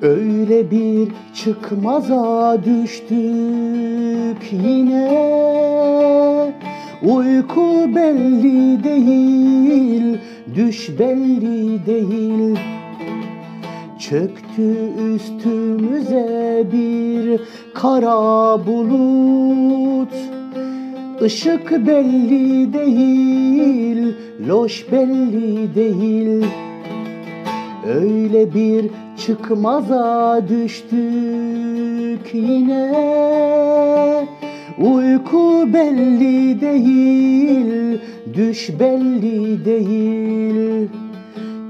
Öyle bir çıkmaza düştük yine. Uyku belli değil, düş belli değil. Çöktü üstümüze bir kara bulut. Işık belli değil, loş belli değil. Öyle bir çıkmaza düştük yine. Uyku belli değil, düş belli değil.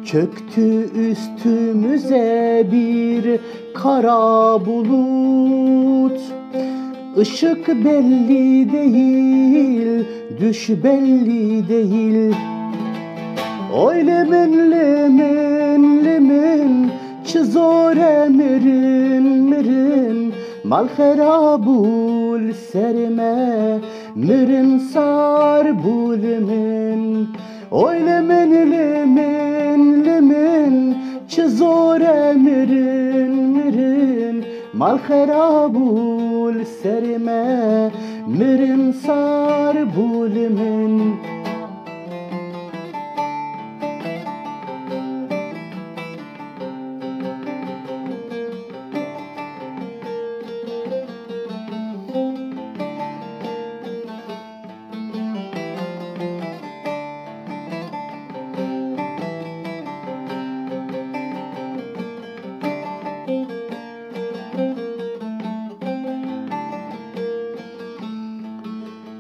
Çöktü üstümüze bir kara bulut. Işık belli değil, düş belli değil. Oy lemin lemin lemin, çizore mirin mirin. Mal xerabul serime, mirin sar bulimin. Oy lemin lemin lemin, çizore mirin mirin. Mal xerabul serime, mirin sar bulimin.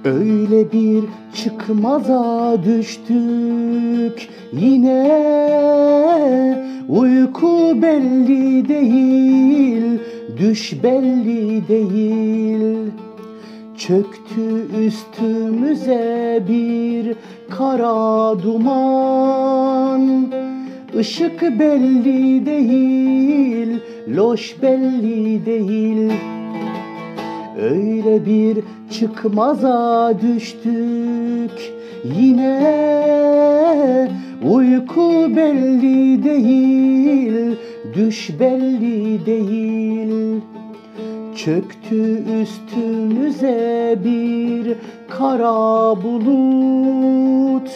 Öyle bir çıkmaza düştük yine. Uyku belli değil, düş belli değil. Çöktü üstümüze bir kara duman. Işık belli değil, loş belli değil. Öyle bir çıkmaza düştük yine. Uyku belli değil, düş belli değil. Çöktü üstümüze bir kara bulut.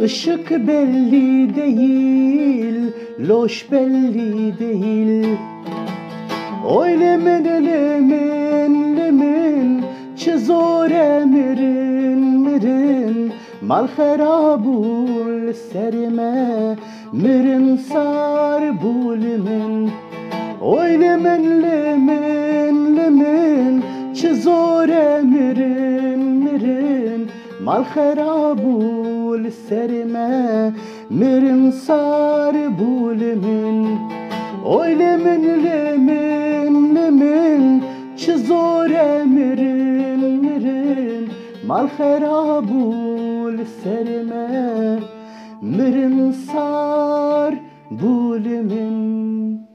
Işık belli değil, loş belli değil. Oy lemin lemin lemin, çizore mirin mirin. Mal xerabul serime, mirin sar bulimin. Oy lemin lemin lemin, çizore mirin mirin. Mal xerabul serime, mirin sar bulimin. Oy lemin lemin lemin, çizore mirin mirin. Mal xerabul serime, mirin sar bulimin.